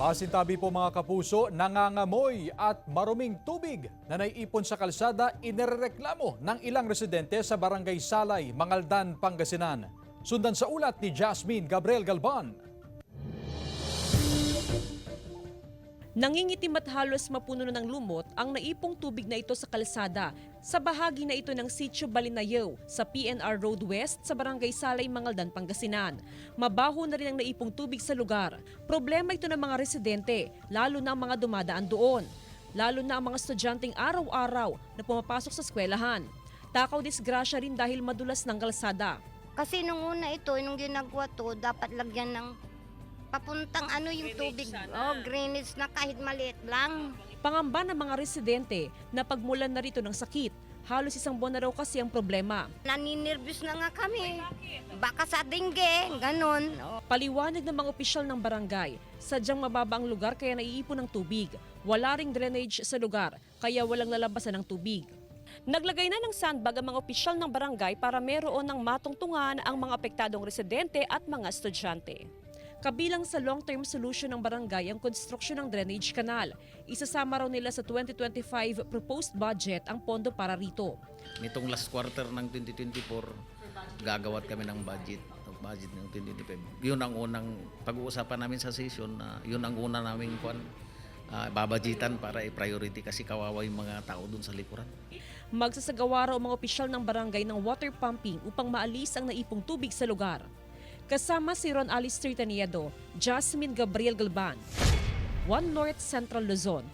Masintabi po mga kapuso, nangangamoy at maruming tubig na naiipon sa kalsada inirereklamo ng ilang residente sa Barangay Salay, Mangaldan, Pangasinan. Sundan sa ulat ni Jasmine Gabriel Galban. Nangingitim at halos mapuno na ng lumot ang naipong tubig na ito sa kalsada sa bahagi na ito ng Sitio Balinayaw sa PNR Road West sa Barangay Salay, Mangaldan, Pangasinan. Mabaho na rin ang naipong tubig sa lugar. Problema ito ng mga residente, lalo na ang mga dumadaan doon. Lalo na ang mga estudyanteng araw-araw na pumapasok sa eskwelahan. Takaw disgrasya rin dahil madulas ng kalsada. Kasi nung una ito, nung ginagawa to, dapat lagyan ng papuntang yung tubig. Greenish na kahit maliit lang. Pangamba ng mga residente na pagmulan na rito ng sakit. Halos isang buwan na raw kasi ang problema. Naninirbyos na nga kami. Baka sa dengue, ganun. Paliwanag ng mga opisyal ng barangay, sadyang mababa ang lugar kaya naiipon ng tubig. Wala ring drainage sa lugar kaya walang lalabasan ng tubig. Naglagay na ng sandbag ang mga opisyal ng barangay para meron ng matungtungan ang mga apektadong residente at mga estudyante. Kabilang sa long-term solution ng barangay ang konstruksyon ng drainage canal. Isasama raw nila sa 2025 proposed budget ang pondo para rito. Nitong last quarter ng 2024, gagawat kami ng budget ng 2025. Yun ang unang pag-uusapan namin sa session na yun ang una naming babadgetan para i-priority kasi kawawa yung mga tao dun sa likuran. Magsasagawa raw ang mga opisyal ng barangay ng water pumping upang maalis ang naipong tubig sa lugar. Kasama si Ron Alistair Taniado, Jasmine Gabriel Galban, One North Central Luzon.